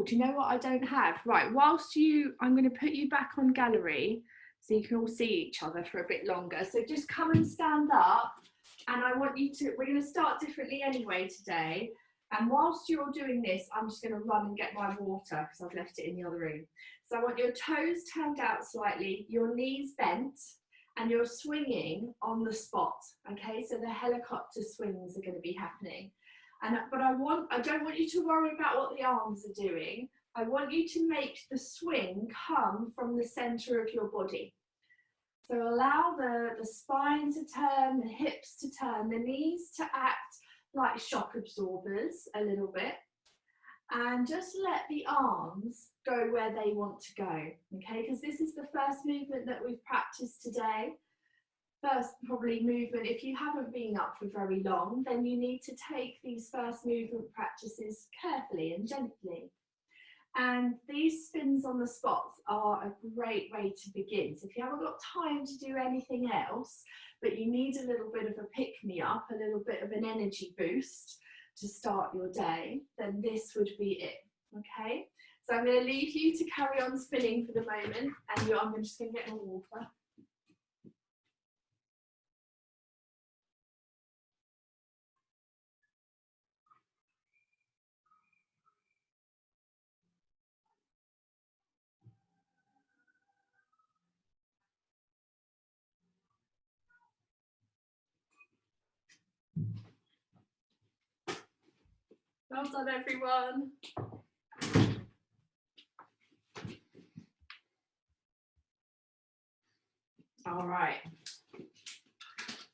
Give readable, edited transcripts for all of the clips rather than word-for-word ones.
Oh, do you know what I don't have? Right, whilst I'm going to put you back on gallery so you can all see each other for a bit longer. So just come and stand up, and I want you to, we're going to start differently anyway today. And whilst you're doing this, I'm just going to run and get my water because I've left it in the other room. So I want your toes turned out slightly, your knees bent, and you're swinging on the spot, okay? So the helicopter swings are going to be happening. But I don't want you to worry about what the arms are doing. I want you to make the swing come from the center of your body. So allow the spine to turn, the hips to turn, the knees to act like shock absorbers a little bit. And just let the arms go where they want to go, okay? Because this is the first movement that we've practiced today. First probably movement, if you haven't been up for very long, then you need to take these first movement practices carefully and gently. And these spins on the spots are a great way to begin. So if you haven't got time to do anything else, but you need a little bit of a pick-me-up, a little bit of an energy boost to start your day, then this would be it, okay? So I'm going to leave you to carry on spinning for the moment, and I'm just going to get my water. Well done, everyone. All right.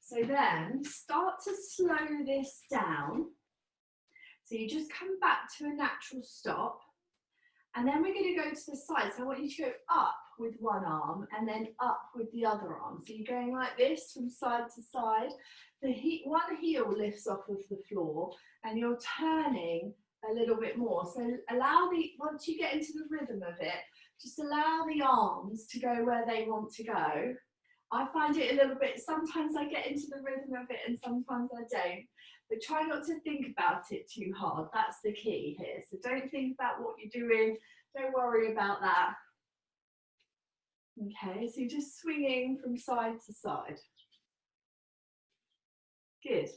So then start to slow this down. So you just come back to a natural stop. And then we're going to go to the side. So I want you to go up with one arm and then up with the other arm. So you're going like this from side to side. One heel lifts off of the floor and you're turning a little bit more. So once you get into the rhythm of it, just allow the arms to go where they want to go. I find it a little bit, sometimes I get into the rhythm of it and sometimes I don't. But try not to think about it too hard. That's the key here. So don't think about what you're doing. Don't worry about that. Okay, so you're just swinging from side to side. Good.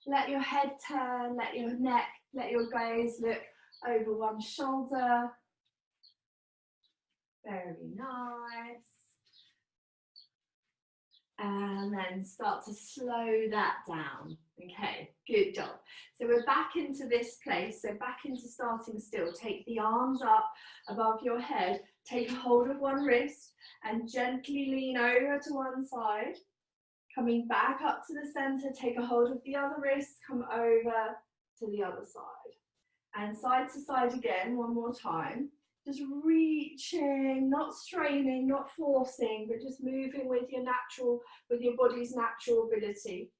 Let your head turn, let your neck, let your gaze look over one shoulder. Very nice. And then start to slow that down. Okay, good job. So we're back into this place, so back into starting still. Take the arms up above your head, take a hold of one wrist and gently lean over to one side. Coming back up to the center, take a hold of the other wrist, come over to the other side. And side to side again, one more time. Just reaching, not straining, not forcing, but just moving with your body's natural ability.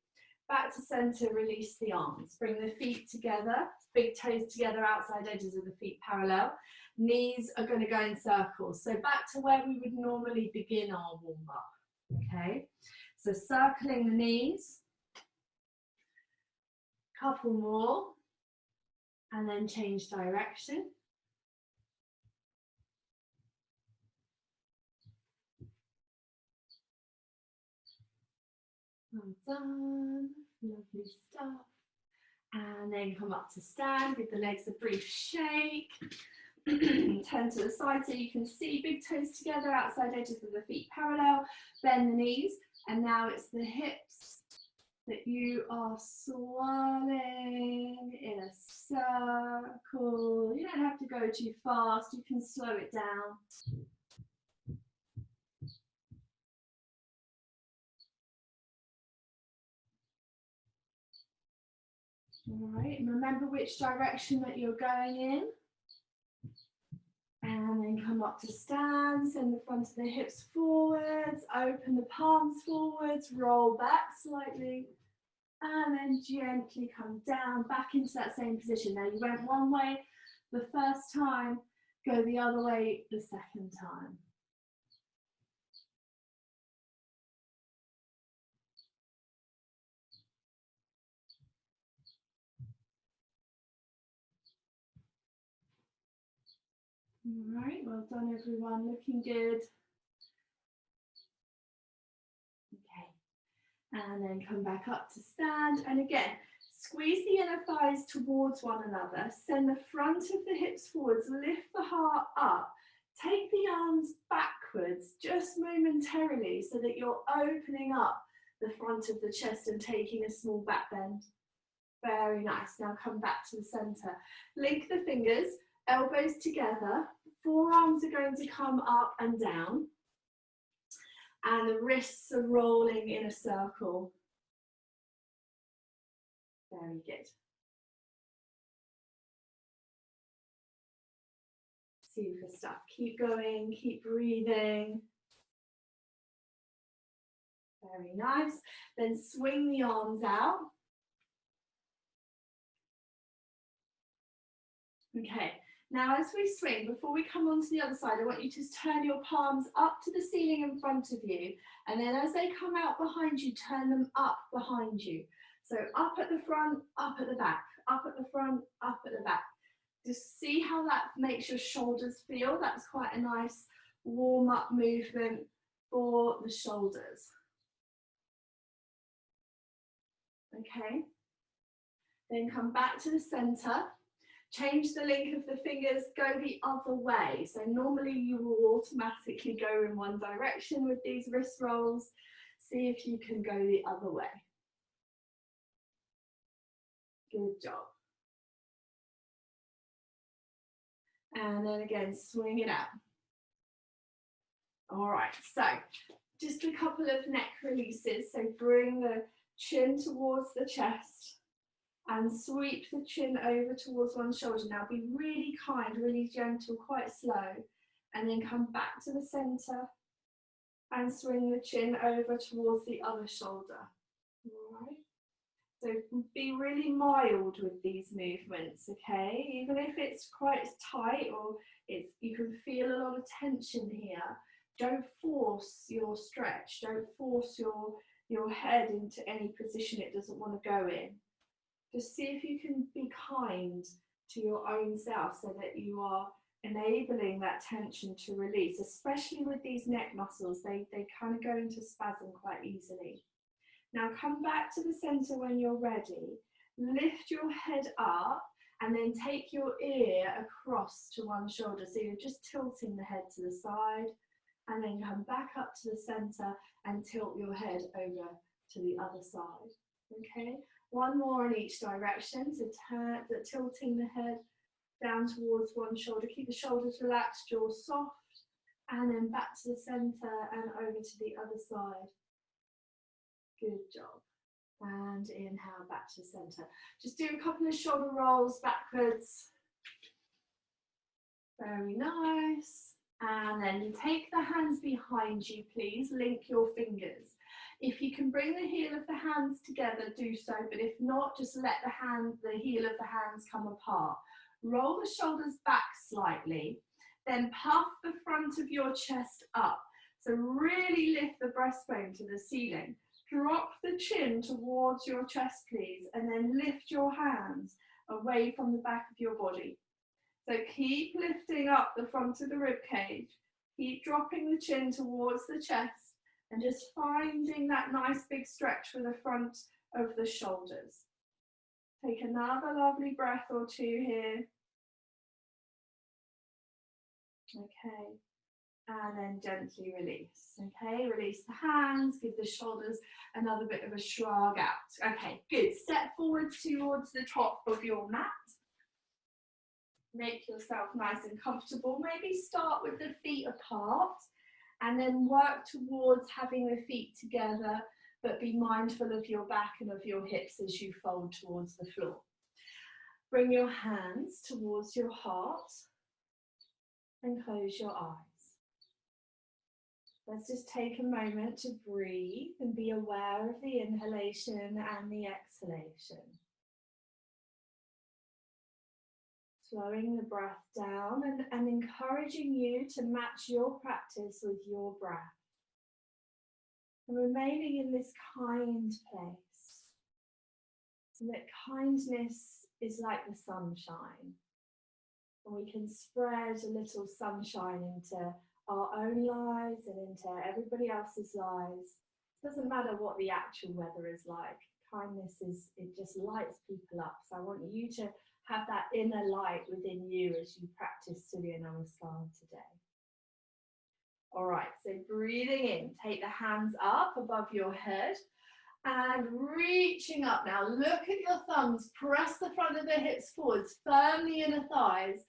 Back to center, release the arms. Bring the feet together, big toes together, outside edges of the feet parallel. Knees are going to go in circles. So back to where we would normally begin our warm up. Okay, so circling the knees. Couple more. And then change direction. Well done, lovely stuff. And then come up to stand, give the legs a brief shake. Turn to the side so you can see big toes together, outside edges of the feet parallel. Bend the knees, and now it's the hips that you are swirling in a circle. You don't have to go too fast, you can slow it down. All right, and remember which direction that you're going in. And then come up to stand, send the front of the hips forwards, open the palms forwards, roll back slightly, and then gently come down, back into that same position. Now you went one way the first time, go the other way the second time. All right, well done everyone, looking good. Okay, and then come back up to stand, and again, squeeze the inner thighs towards one another, send the front of the hips forwards, lift the heart up, take the arms backwards just momentarily so that you're opening up the front of the chest and taking a small back bend. Very nice. Now come back to the center. Link the fingers, elbows together, forearms are going to come up and down, and the wrists are rolling in a circle. Very good. Super stuff. Keep going, keep breathing. Very nice. Then swing the arms out. Okay, now as we swing, before we come onto the other side, I want you to turn your palms up to the ceiling in front of you, and then as they come out behind you, turn them up behind you. So up at the front, up at the back, up at the front, up at the back. Just see how that makes your shoulders feel. That's quite a nice warm-up movement for the shoulders. Okay, then come back to the center. Change the link of the fingers, go the other way. So normally you will automatically go in one direction with these wrist rolls. See if you can go the other way. Good job. And then again, swing it out. All right, so just a couple of neck releases. So bring the chin towards the chest and sweep the chin over towards one shoulder. Now be really kind, really gentle, quite slow, and then come back to the center and swing the chin over towards the other shoulder. All right. So be really mild with these movements, okay? Even if it's quite tight or you can feel a lot of tension here, don't force your stretch, don't force your head into any position it doesn't want to go in. Just see if you can be kind to your own self so that you are enabling that tension to release, especially with these neck muscles. They kind of go into spasm quite easily. Now come back to the center when you're ready. Lift your head up and then take your ear across to one shoulder. So you're just tilting the head to the side, and then come back up to the center and tilt your head over to the other side. Okay, one more in each direction. So tilting the head down towards one shoulder. Keep the shoulders relaxed, jaw soft, and then back to the center and over to the other side. Good job. And inhale back to the center. Just do a couple of shoulder rolls backwards. Very nice. And then take the hands behind you, please. Link your fingers. If you can bring the heel of the hands together, do so. But if not, just let the heel of the hands come apart. Roll the shoulders back slightly. Then puff the front of your chest up. So really lift the breastbone to the ceiling. Drop the chin towards your chest, please, and then lift your hands away from the back of your body. So keep lifting up the front of the rib cage. Keep dropping the chin towards the chest and just finding that nice big stretch for the front of the shoulders. Take another lovely breath or two here. Okay. And then gently release, okay? Release the hands, give the shoulders another bit of a shrug out. Okay, good. Step forward towards the top of your mat. Make yourself nice and comfortable. Maybe start with the feet apart and then work towards having the feet together, but be mindful of your back and of your hips as you fold towards the floor. Bring your hands towards your heart and close your eyes. Let's just take a moment to breathe and be aware of the inhalation and the exhalation. Slowing the breath down and encouraging you to match your practice with your breath. And remaining in this kind place. And that kindness is like the sunshine. And we can spread a little sunshine into our own lives and into everybody else's lives. Doesn't matter what the actual weather is like. Kindness it just lights people up. So I want you to have that inner light within you as you practice Surya Namaskar today. All right, so breathing in, take the hands up above your head and reaching up now. Look at your thumbs, press the front of the hips forwards, firm the inner thighs,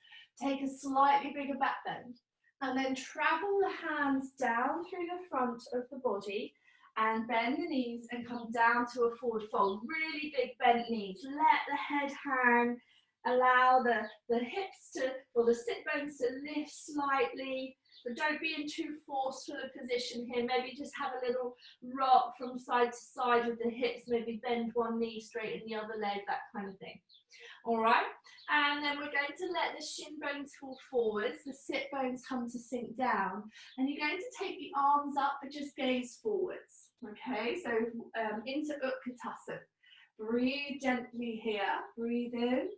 take a slightly bigger back bend, and then travel the hands down through the front of the body and bend the knees and come down to a forward fold. Really big bent knees. Let the head hang. Allow the hips to, or the sit bones to lift slightly, but don't be in too forceful a position here. Maybe just have a little rock from side to side with the hips, maybe bend one knee, straighten the other leg, that kind of thing. All right, and then we're going to let the shin bones fall forwards, the sit bones come to sink down, and you're going to take the arms up but just gaze forwards. Okay, so into Utkatasana. Breathe gently here, breathe in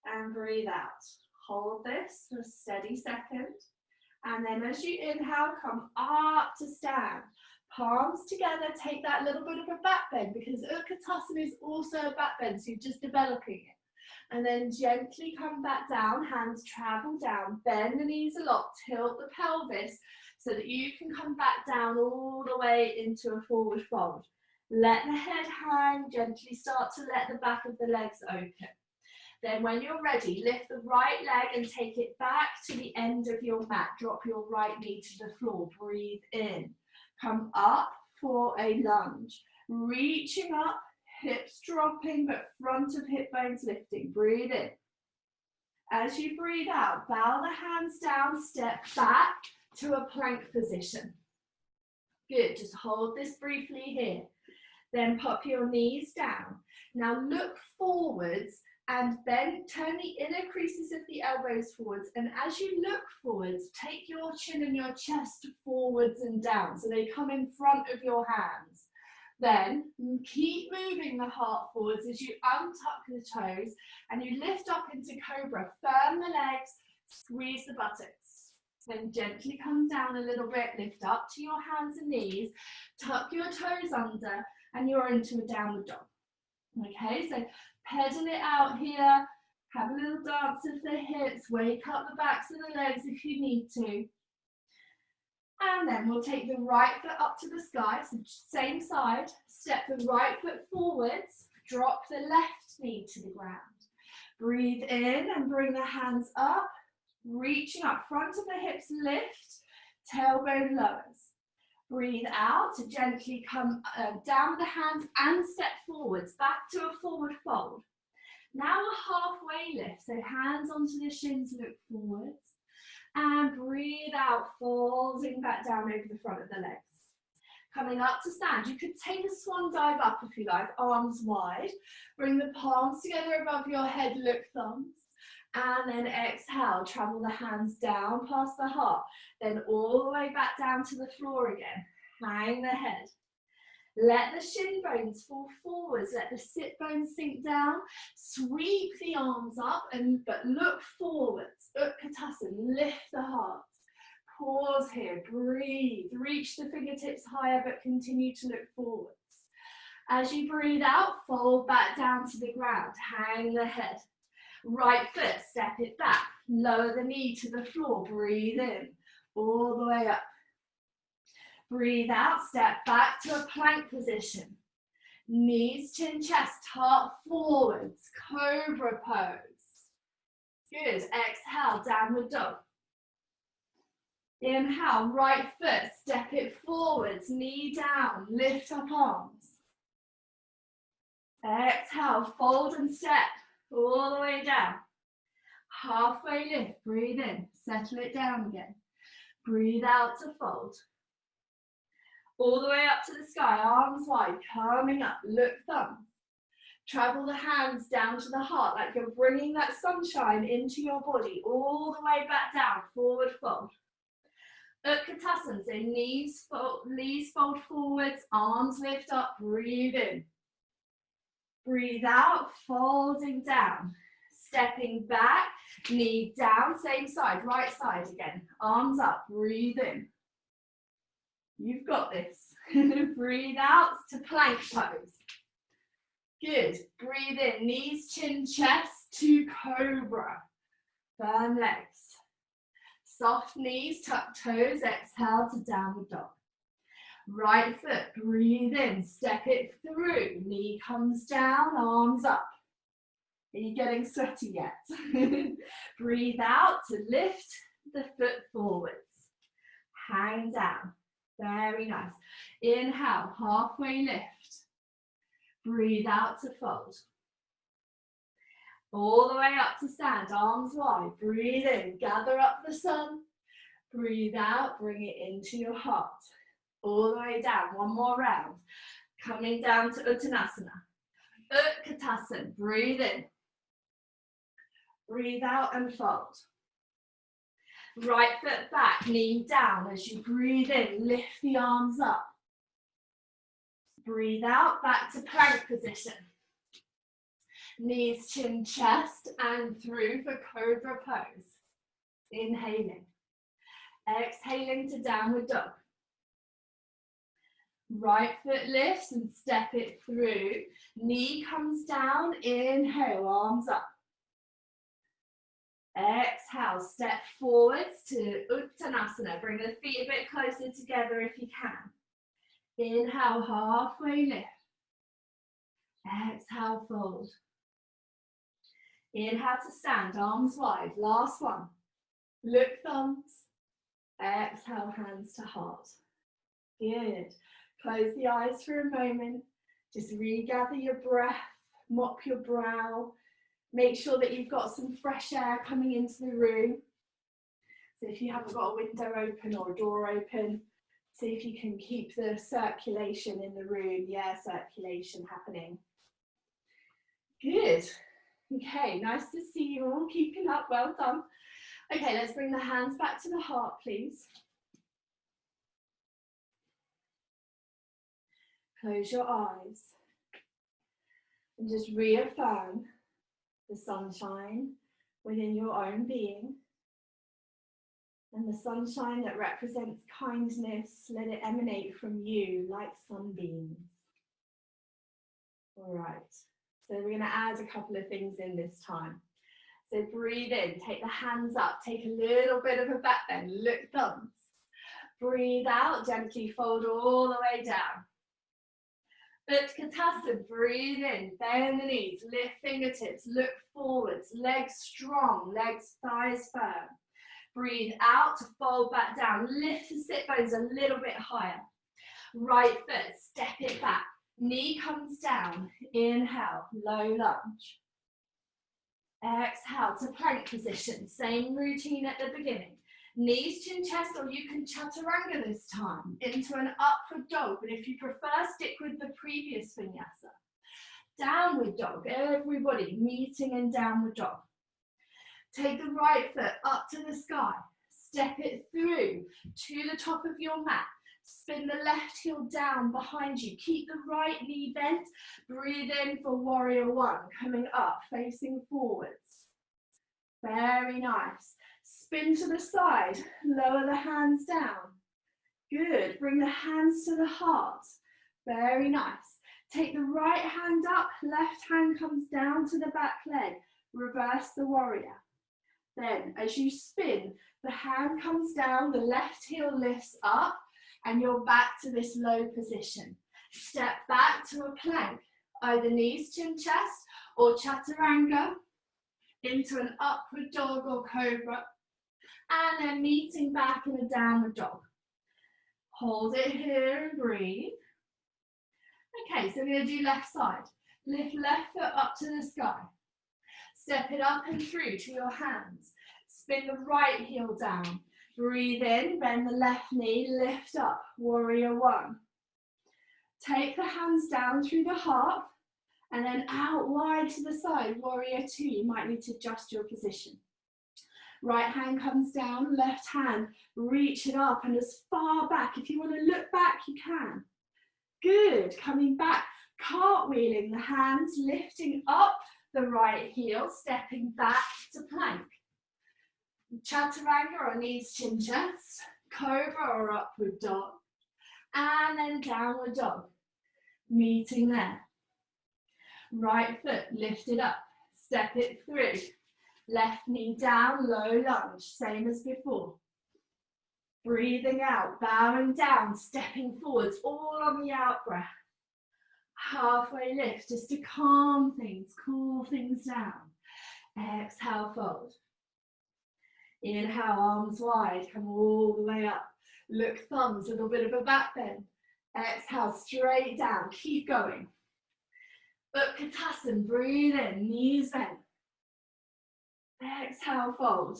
and breathe out. Hold this for a steady second. And then as you inhale, come up to stand. Palms together, take that little bit of a back bend because Utkatasana is also a back bend, so you're just developing it. And then gently come back down, hands travel down, bend the knees a lot, tilt the pelvis so that you can come back down all the way into a forward fold. Let the head hang, gently start to let the back of the legs open. Then when you're ready, lift the right leg and take it back to the end of your mat. Drop your right knee to the floor. Breathe in. Come up for a lunge. Reaching up, hips dropping, but front of hip bones lifting. Breathe in. As you breathe out, bow the hands down, step back to a plank position. Good, just hold this briefly here. Then pop your knees down. Now look forwards and then turn the inner creases of the elbows forwards, and as you look forwards, take your chin and your chest forwards and down so they come in front of your hands. Then keep moving the heart forwards as you untuck the toes and you lift up into Cobra. Firm the legs, squeeze the buttocks. Then gently come down a little bit, lift up to your hands and knees, tuck your toes under, and you're into a downward dog. Okay, so pedal it out here, have a little dance of the hips, wake up the backs of the legs if you need to. And then we'll take the right foot up to the sky, so same side, step the right foot forwards, drop the left knee to the ground. Breathe in and bring the hands up, reaching up, front of the hips lift, tailbone lowers. Breathe out to gently come down with the hands and step forwards, back to a forward fold. Now a halfway lift, so hands onto the shins, look forwards. And breathe out, folding back down over the front of the legs. Coming up to stand, you could take a swan dive up if you like, arms wide. Bring the palms together above your head, look thumbs. And then exhale, travel the hands down past the heart. Then all the way back down to the floor again. Hang the head. Let the shin bones fall forwards. Let the sit bones sink down. Sweep the arms up, but look forwards. Utkatasana, lift the heart. Pause here, breathe. Reach the fingertips higher, but continue to look forwards. As you breathe out, fold back down to the ground. Hang the head. Right foot, step it back. Lower the knee to the floor. Breathe in, all the way up. Breathe out, step back to a plank position. Knees, chin, chest, heart forwards, Cobra pose. Good, exhale, downward dog. Inhale, right foot, step it forwards, knee down, lift up arms. Exhale, fold and step, all the way down. Halfway lift, breathe in, settle it down again. Breathe out to fold. All the way up to the sky, arms wide, coming up, look thumb. Travel the hands down to the heart like you're bringing that sunshine into your body, all the way back down, forward fold. Utkatasana, so knees fold forwards, arms lift up, breathe in. Breathe out, folding down. stepping back, knee down, same side, right side again. Arms up, breathe in. You've got this. Breathe out to plank pose. Good. Breathe in, knees, chin, chest to cobra. Firm legs. Soft knees, tuck toes, exhale to downward dog. Right foot, breathe in, step it through. Knee comes down, arms up. Are you getting sweaty yet? Breathe out to lift the foot forwards. Hang down. Very nice. Inhale, halfway lift. Breathe out to fold. All the way up to stand, arms wide. Breathe in, gather up the sun. Breathe out, bring it into your heart. All the way down, one more round. Coming down to Uttanasana. Utkatasana, breathe in. Breathe out and fold. Right foot back, knee down. As you breathe in, lift the arms up. Breathe out, back to plank position. Knees, chin, chest, and through for cobra pose. Inhaling. Exhaling to downward dog. Right foot lifts and step it through. Knee comes down, inhale, arms up. Exhale, step forwards to Uttanasana. Bring the feet a bit closer together if you can. Inhale, halfway lift. Exhale, fold. Inhale to stand, arms wide. Last one. Look thumbs. Exhale, hands to heart. Good. Close the eyes for a moment. Just regather your breath. Mop your brow. Make sure that you've got some fresh air coming into the room. So if you haven't got a window open or a door open, see if you can keep the circulation in the room, the air circulation happening. Good. Okay, nice to see you all keeping up, well done. Okay, let's bring the hands back to the heart, please. Close your eyes and just reaffirm the sunshine within your own being. And the sunshine that represents kindness, let it emanate from you like sunbeams. All right, so we're going to add a couple of things in this time. So breathe in, take the hands up, take a little bit of a back bend, look thumbs. Breathe out, gently fold all the way down. Utkatasana, breathe in, bend the knees, lift fingertips, look forwards, legs strong, legs, thighs firm. Breathe out to fold back down, lift the sit bones a little bit higher. Right foot, step it back, knee comes down, inhale, low lunge. Exhale to plank position, same routine at the beginning. Knees, chin, chest, or you can chaturanga this time into an upward dog, but if you prefer, stick with the previous vinyasa. Downward dog, everybody meeting in downward dog. Take the right foot up to the sky, step it through to the top of your mat. Spin the left heel down behind you. Keep the right knee bent. Breathe in for warrior one, coming up, facing forwards. Very nice. Spin to the side, lower the hands down. Good, bring the hands to the heart. Very nice. Take the right hand up, left hand comes down to the back leg. Reverse the warrior. Then, as you spin, the hand comes down, the left heel lifts up, and you're back to this low position. Step back to a plank, either knees, chin, chest, or chaturanga, into an upward dog or cobra, and then meeting back in a downward dog. Hold it here and breathe. Okay, so we're going to do left side. Lift left foot up to the sky. Step it up and through to your hands. Spin the right heel down. Breathe in, bend the left knee, lift up, warrior one. Take the hands down through the heart and then out wide to the side, warrior two. You might need to adjust your position. Right hand comes down, left hand, reach it up and as far back. If you want to look back, you can. Good, coming back, cartwheeling the hands, lifting up, the right heel, stepping back to plank. Chaturanga or knees, chin, chest, cobra or upward dog, and then downward dog, meeting there. Right foot lifted up, step it through. Left knee down, low lunge, same as before. Breathing out, bowing down, stepping forwards, all on the out breath. Halfway lift, just to calm things, cool things down. Exhale, fold. Inhale, arms wide, come all the way up. Look, thumbs, a little bit of a back bend. Exhale, straight down, keep going. Utkatasana, breathe in, knees bent. Exhale, fold.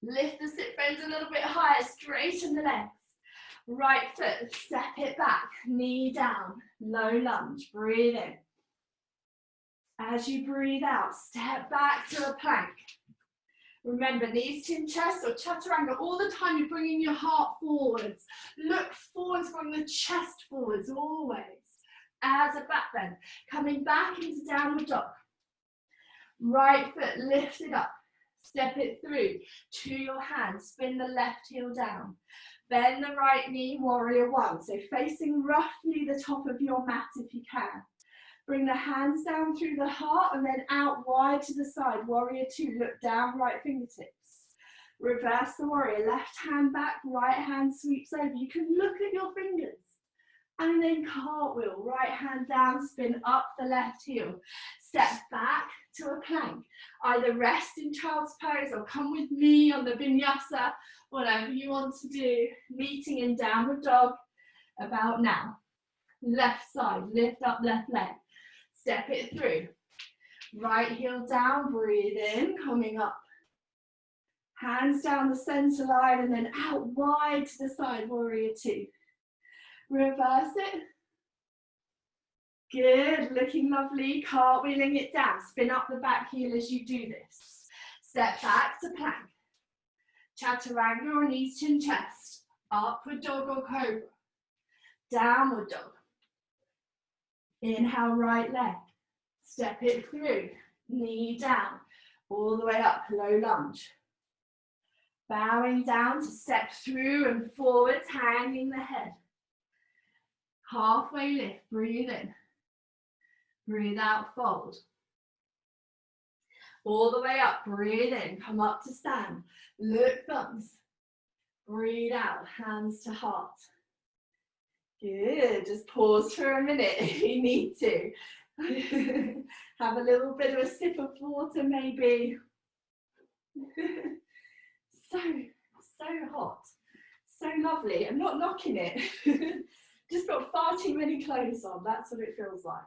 Lift the sit bones a little bit higher, straighten the legs. Right foot, step it back, knee down, low lunge, breathe in. As you breathe out, step back to a plank. Remember, knees, chin, chest, or chaturanga, all the time you're bringing your heart forwards. Look forwards, bring the chest forwards, always. As a back bend, coming back into downward dog. Right foot lifted up, step it through to your hands, spin the left heel down. Bend the right knee, warrior one. So facing roughly the top of your mat if you can. Bring the hands down through the heart and then out wide to the side. Warrior two, look down, right fingertips. Reverse the warrior, left hand back, right hand sweeps over. You can look at your fingers. And then cartwheel, right hand down, spin up the left heel. Step back to a plank. Either rest in child's pose or come with me on the vinyasa, whatever you want to do. Meeting in downward dog, about now. Left side, lift up left leg. Step it through. Right heel down, breathe in, coming up. Hands down the center line and then out wide to the side, warrior two. Reverse it. Good, looking lovely. Cartwheeling it down. Spin up the back heel as you do this. Step back to plank. Chaturanga or knees, chin, chest. Upward dog or cobra. Downward dog. Inhale, right leg. Step it through. Knee down. All the way up, low lunge. Bowing down to step through and forwards, hanging the head. Halfway lift, breathe in. Breathe out, fold. All the way up, breathe in, come up to stand. Look, thumbs. Breathe out, hands to heart. Good, just pause for a minute if you need to. Have a little bit of a sip of water maybe. So hot, so lovely. I'm not knocking it. Just got far too many clothes on, that's what it feels like.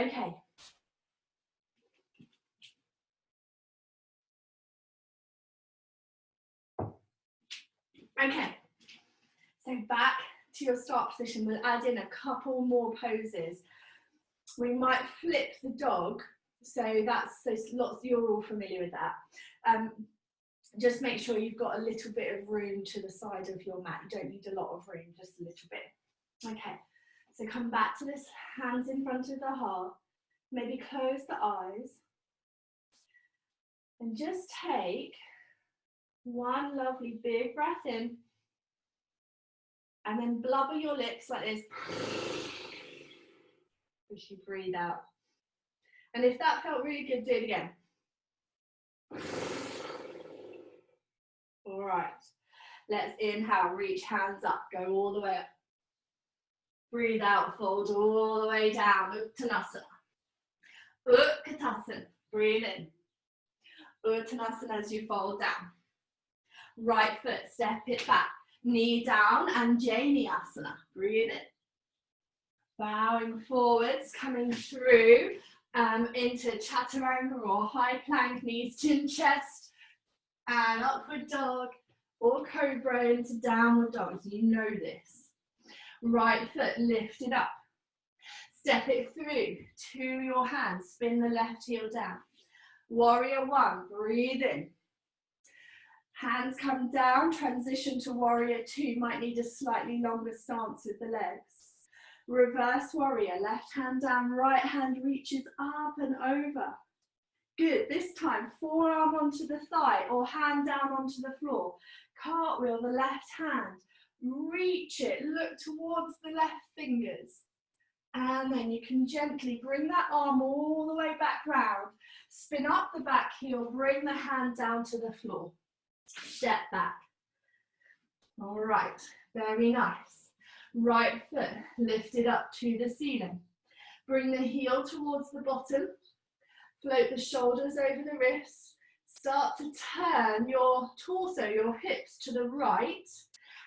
Okay. Okay, so back to your start position. We'll add in a couple more poses. We might flip the dog, so lots, you're all familiar with that. Just make sure you've got a little bit of room to the side of your mat. You don't need a lot of room, just a little bit. Okay, so come back to this, hands in front of the heart. Maybe close the eyes. And just take one lovely big breath in. And then blubber your lips like this. As you breathe out. And if that felt really good, do it again. All right. Let's inhale, reach hands up, go all the way up. Breathe out, fold all the way down, Uttanasana. Utkatasana, breathe in. Uttanasana as you fold down. Right foot, step it back. Knee down, Anjaneyasana, breathe in. Bowing forwards, coming through into Chaturanga or high plank, knees, chin, chest, and upward dog or cobra into downward dog. So you know this. Right foot lifted up. Step it through to your hands. Spin the left heel down. Warrior one, breathe in. Hands come down, transition to warrior two. Might need a slightly longer stance with the legs. Reverse warrior, left hand down, right hand reaches up and over. Good, this time forearm onto the thigh or hand down onto the floor. Cartwheel the left hand, reach it, look towards the left fingers. And then you can gently bring that arm all the way back round. Spin up the back heel, bring the hand down to the floor. Step back. All right, very nice. Right foot lifted up to the ceiling. Bring the heel towards the bottom. Float the shoulders over the wrists. Start to turn your torso, your hips to the right.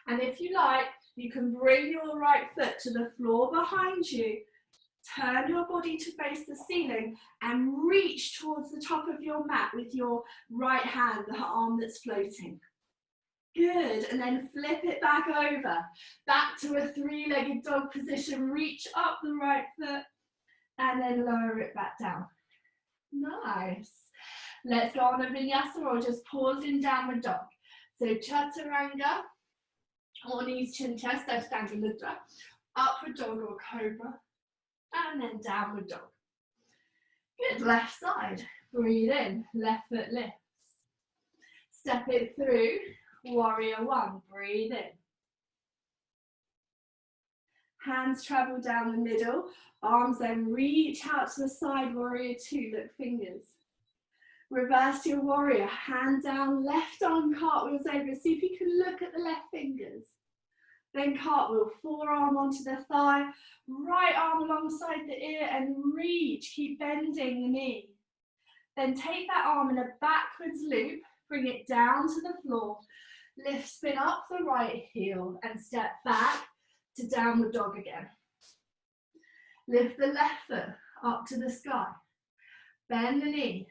And if you like, you can bring your right foot to the floor behind you. Turn your body to face the ceiling and reach towards the top of your mat with your right hand, the arm that's floating. Good, and then flip it back over. Back to a three-legged dog position. Reach up the right foot and then lower it back down. Nice. Let's go on a vinyasa or just pause in downward dog. So chaturanga, or knees, chin, chest, Ashtanga Mudra, upward dog or cobra, and then downward dog. Good, left side. Breathe in, left foot lifts. Step it through, warrior one, breathe in. Hands travel down the middle, arms then reach out to the side, warrior two, look fingers. Reverse your warrior, hand down, left arm cartwheels over, see if you can look at the left fingers. Then cartwheel, forearm onto the thigh, right arm alongside the ear and reach, keep bending the knee. Then take that arm in a backwards loop, bring it down to the floor, lift, spin up the right heel and step back to downward dog again. Lift the left foot up to the sky, bend the knee,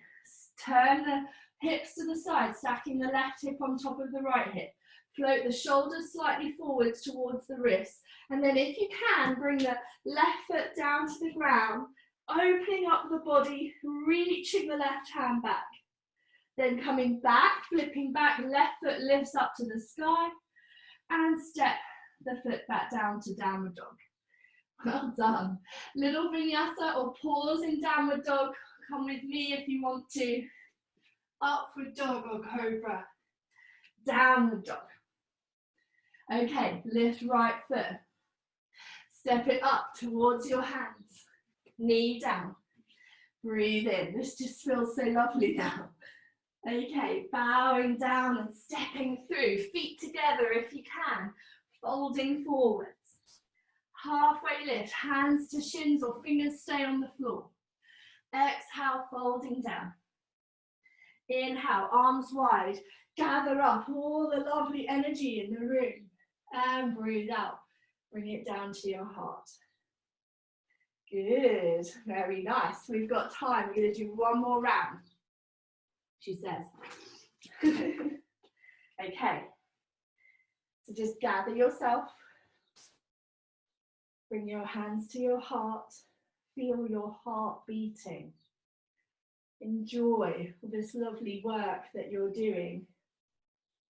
turn the hips to the side, stacking the left hip on top of the right hip. Float the shoulders slightly forwards towards the wrists. And then if you can, bring the left foot down to the ground, opening up the body, reaching the left hand back. Then coming back, flipping back, left foot lifts up to the sky and step the foot back down to downward dog. Well done. Little vinyasa or pause in downward dog. Come with me if you want to. Upward dog or cobra. Downward dog. Okay, lift right foot. Step it up towards your hands. Knee down. Breathe in. This just feels so lovely now. Okay, bowing down and stepping through. Feet together if you can. Folding forwards. Halfway lift, hands to shins or fingers stay on the floor. Exhale, folding down. Inhale, arms wide. Gather up all the lovely energy in the room. And breathe out. Bring it down to your heart. Good, very nice. We've got time. We're going to do one more round, she says. Okay. So just gather yourself. Bring your hands to your heart. Feel your heart beating. Enjoy this lovely work that you're doing.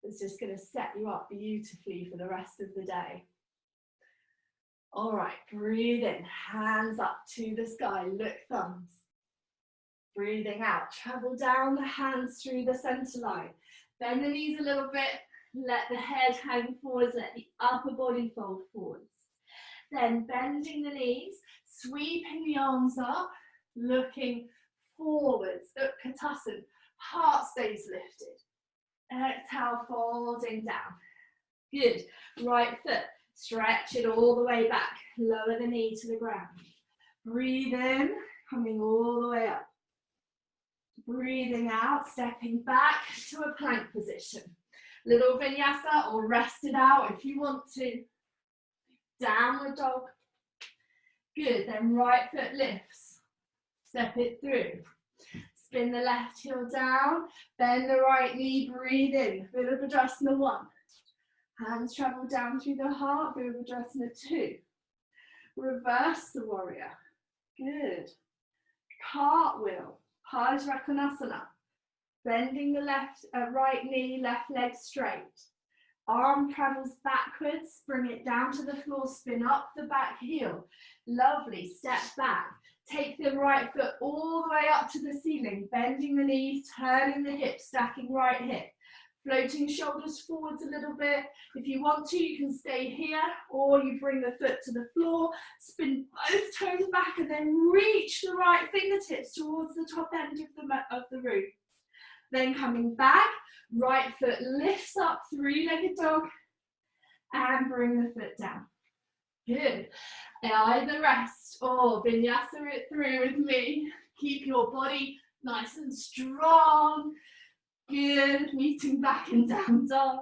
It's just going to set you up beautifully for the rest of the day. All right, breathe in, hands up to the sky, look thumbs. Breathing out, travel down the hands through the center line. Bend the knees a little bit, let the head hang forwards, let the upper body fold forwards. Then bending the knees, sweeping the arms up, looking forwards, Utkatasana, heart stays lifted. Exhale, folding down. Good. Right foot, stretch it all the way back. Lower the knee to the ground. Breathe in, coming all the way up. Breathing out, stepping back to a plank position. Little vinyasa or rest it out if you want to. Downward dog. Good, then right foot lifts. Step it through. Spin the left heel down, bend the right knee, breathe in. Virabhadrasana 1. Hands travel down through the heart, Virabhadrasana 2. Reverse the warrior. Good. Cartwheel, Pajrakonasana. Bending the right knee, left leg straight. Arm travels backwards, bring it down to the floor, spin up the back heel. Lovely, step back. Take the right foot all the way up to the ceiling, bending the knees, turning the hips, stacking right hip. Floating shoulders forwards a little bit. If you want to, you can stay here, or you bring the foot to the floor, spin both toes back, and then reach the right fingertips towards the top end of the room. Then coming back, right foot lifts up, three-legged dog, and bring the foot down. Good. Either rest or vinyasa it through with me. Keep your body nice and strong. Good. Meeting back and down dog.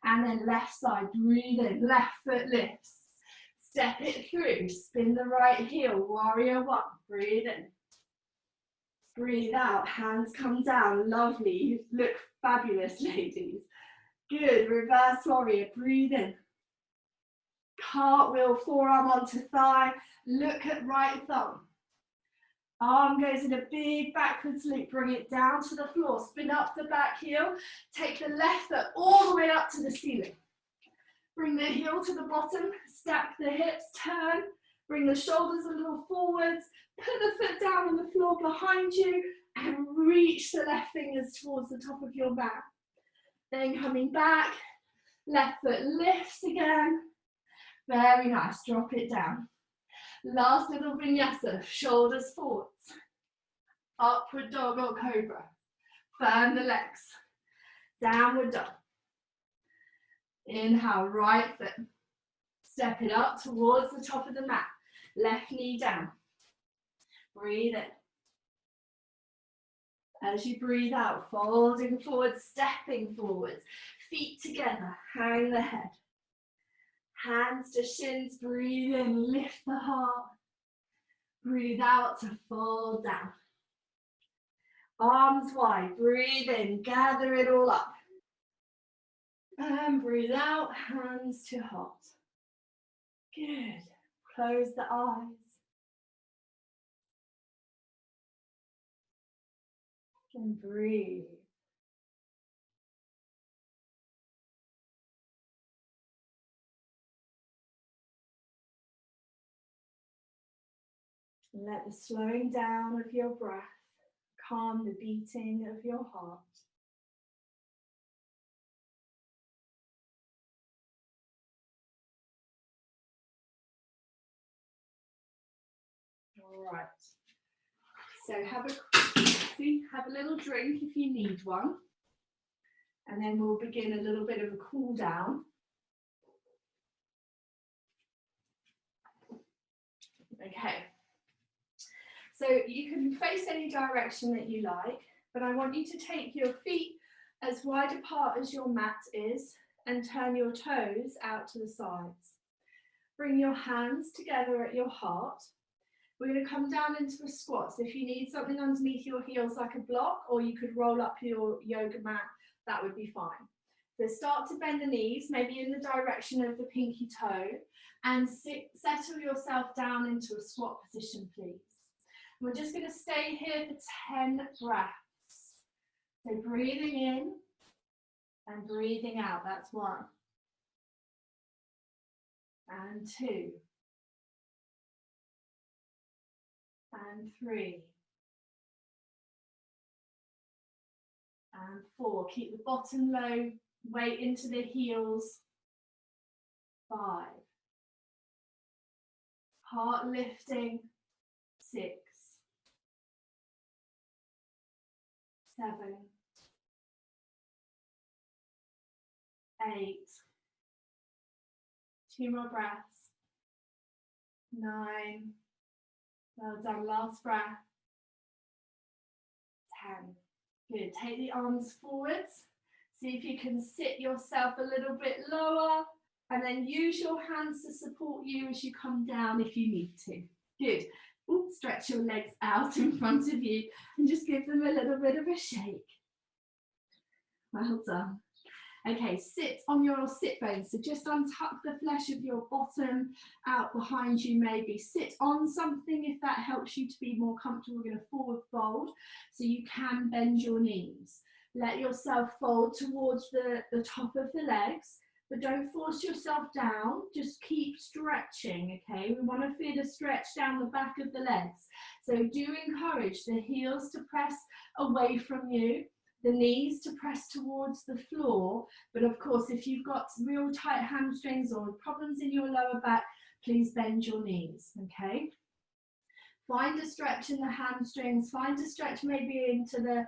And then left side, breathe in, left foot lifts. Step it through, spin the right heel, warrior one. Breathe in. Breathe out, hands come down, lovely. You look fabulous, ladies. Good, reverse warrior, breathe in. Cartwheel, forearm onto thigh, look at right thumb. Arm goes in a big backwards loop, bring it down to the floor, spin up the back heel, take the left foot all the way up to the ceiling. Bring the heel to the bottom, stack the hips, turn, bring the shoulders a little forwards, put the foot down on the floor behind you, and reach the left fingers towards the top of your mat. Then coming back, left foot lifts again. Very nice, drop it down. Last little vinyasa, shoulders forwards. Upward dog or cobra. Firm the legs. Downward dog. Inhale, right foot. Step it up towards the top of the mat. Left knee down. Breathe in. As you breathe out, folding forward, stepping forwards. Feet together, hang the head. Hands to shins, breathe in, lift the heart. Breathe out to fold down. Arms wide, breathe in, gather it all up. And breathe out, hands to heart. Good. Close the eyes. And breathe. Let the slowing down of your breath calm the beating of your heart. All right. So have a little drink if you need one. And then we'll begin a little bit of a cool down. Okay. So you can face any direction that you like, but I want you to take your feet as wide apart as your mat is and turn your toes out to the sides. Bring your hands together at your heart. We're going to come down into a squat. So if you need something underneath your heels like a block, or you could roll up your yoga mat, that would be fine. So start to bend the knees, maybe in the direction of the pinky toe, and settle yourself down into a squat position, please. We're just going to stay here for 10 breaths. So breathing in and breathing out, that's 1. And 2. And 3. And 4. Keep the bottom low, weight into the heels. 5. Heart lifting. 6. 7. 8. 2 more breaths. 9. Well done, last breath. 10. Good, take the arms forwards. See if you can sit yourself a little bit lower, and then use your hands to support you as you come down if you need to. Good. Ooh, stretch your legs out in front of you and just give them a little bit of a shake. Well done. Okay, sit on your sit bones. So just untuck the flesh of your bottom out behind you maybe. Sit on something if that helps you to be more comfortable. We're going to forward fold so you can bend your knees. Let yourself fold towards the top of the legs. but don't force yourself down. Just keep stretching, okay? We want to feel a stretch down the back of the legs. So do encourage the heels to press away from you, the knees to press towards the floor. But of course, if you've got real tight hamstrings or problems in your lower back, please bend your knees, okay? Find a stretch in the hamstrings, find a stretch maybe into the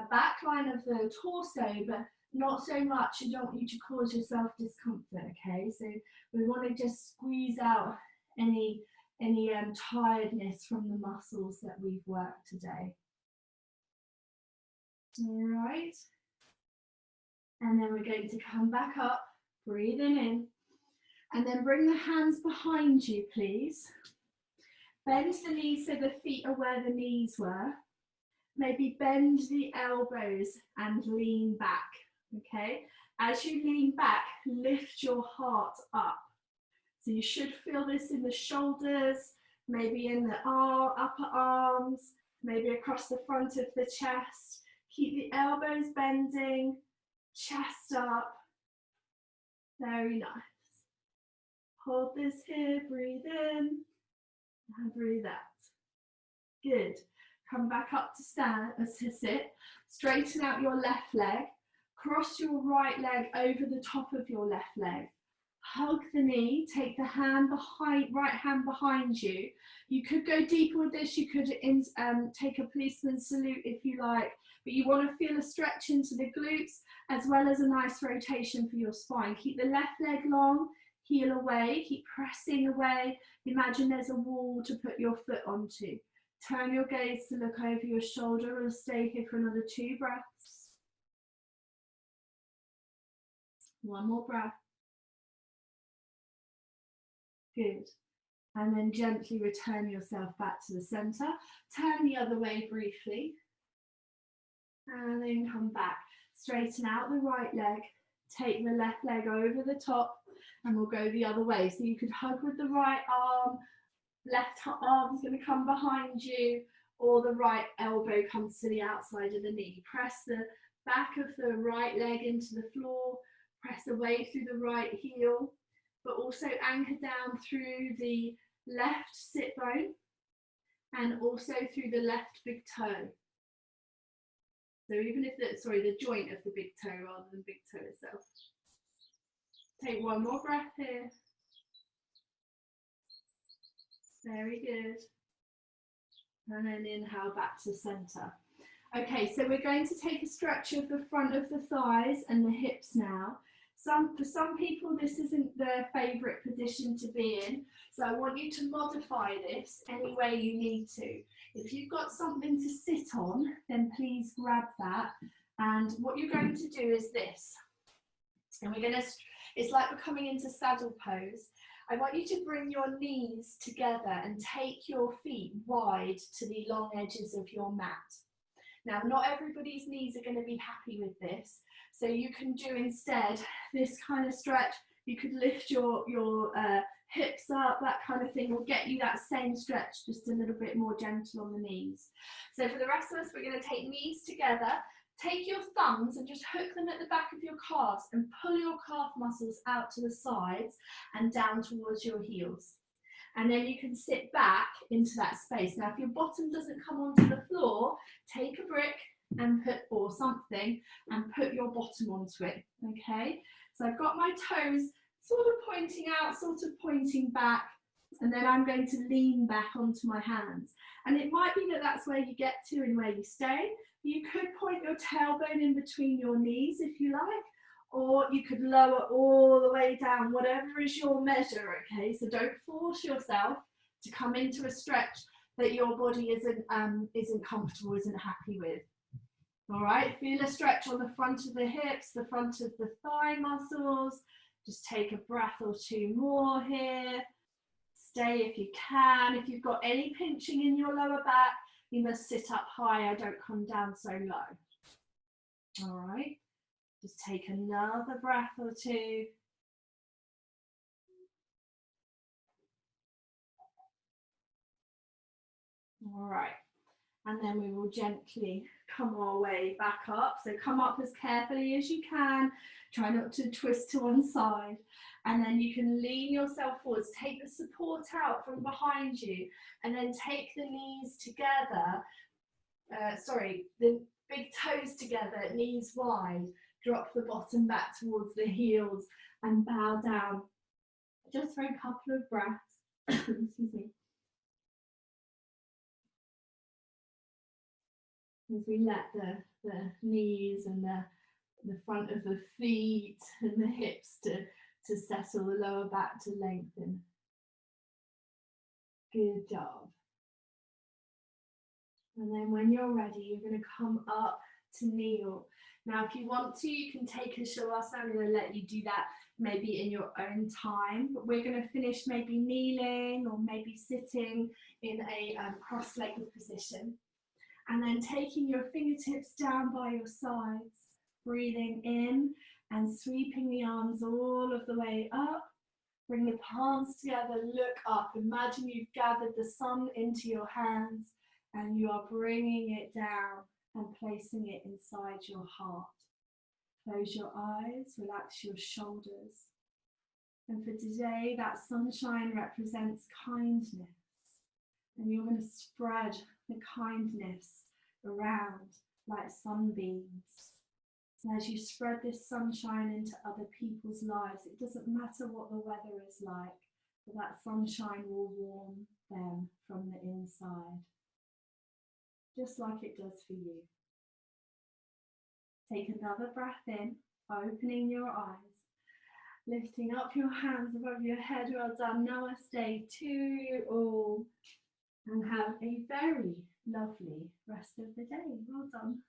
back line of the torso, but not so much. I don't want you to cause yourself discomfort, okay? So we want to just squeeze out any tiredness from the muscles that we've worked today. All right. And then we're going to come back up, breathing in, and then bring the hands behind you, please. Bend the knees so the feet are where the knees were. Maybe bend the elbows and lean back, okay? As you lean back, lift your heart up. So you should feel this in the shoulders, maybe in the upper arms, maybe across the front of the chest. Keep the elbows bending, chest up. Very nice. Hold this here, breathe in and breathe out. Good. Come back up to stand, to sit. Straighten out your left leg. Cross your right leg over the top of your left leg. Hug the knee, take the hand behind, right hand behind you. You could go deeper with this, you could take a policeman's salute if you like, but you want to feel a stretch into the glutes as well as a nice rotation for your spine. Keep the left leg long, heel away, keep pressing away. Imagine there's a wall to put your foot onto. Turn your gaze to look over your shoulder and stay here for another 2 breaths. One more breath. Good. And then gently return yourself back to the center. Turn the other way briefly. And then come back. Straighten out the right leg. Take the left leg over the top and we'll go the other way. So you could hug with the right arm. Left arm's going to come behind you, or the right elbow comes to the outside of the knee. Press the back of the right leg into the floor. Press away through the right heel, but also anchor down through the left sit bone and also through the left big toe. So even if the joint of the big toe rather than big toe itself. Take one more breath here. Very good. And then inhale back to center. Okay, so we're going to take a stretch of the front of the thighs and the hips now. For some people, this isn't their favorite position to be in. So I want you to modify this any way you need to. If you've got something to sit on, then please grab that. And what you're going to do is this. And it's like we're coming into saddle pose. I want you to bring your knees together and take your feet wide to the long edges of your mat. Now, not everybody's knees are going to be happy with this. So you can do instead this kind of stretch. You could lift your hips up, that kind of thing will get you that same stretch, just a little bit more gentle on the knees. So for the rest of us, we're going to take knees together. Take your thumbs and just hook them at the back of your calves and pull your calf muscles out to the sides and down towards your heels. And then you can sit back into that space. Now, if your bottom doesn't come onto the floor, take a brick and or something and put your bottom onto it, okay? So I've got my toes sort of pointing out, sort of pointing back, and then I'm going to lean back onto my hands. And it might be that that's where you get to and where you stay. You could point your tailbone in between your knees if you like, or you could lower all the way down, whatever is your measure, okay? So don't force yourself to come into a stretch that your body isn't comfortable, isn't happy with. All right, feel a stretch on the front of the hips, the front of the thigh muscles. Just take a breath or 2 more here. Stay if you can. If you've got any pinching in your lower back, you must sit up higher, don't come down so low. All right, just take another breath or 2. All right, And then we will gently come our way back up. So come up as carefully as you can. Try not to twist to one side. And then you can lean yourself forwards. Take the support out from behind you. And then take the knees together. The big toes together, knees wide. Drop the bottom back towards the heels and bow down. Just for a couple of breaths. Excuse me. As we let the knees and the front of the feet and the hips to settle, the lower back to lengthen. Good job. And then when you're ready, you're going to come up to kneel. Now, if you want to, you can take a shavasana. I'm going to let you do that maybe in your own time. But we're going to finish maybe kneeling or maybe sitting in a cross-legged position. And then taking your fingertips down by your sides, breathing in and sweeping the arms all of the way up. Bring the palms together, look up. Imagine you've gathered the sun into your hands and you are bringing it down and placing it inside your heart. Close your eyes, relax your shoulders. And for today, that sunshine represents kindness. And you're going to spread the kindness around like sunbeams. And as you spread this sunshine into other people's lives, it doesn't matter what the weather is like, but that sunshine will warm them from the inside, just like it does for you. Take another breath in, opening your eyes, lifting up your hands above your head. Well done. Namaste to you all. And have a very lovely rest of the day. Well done.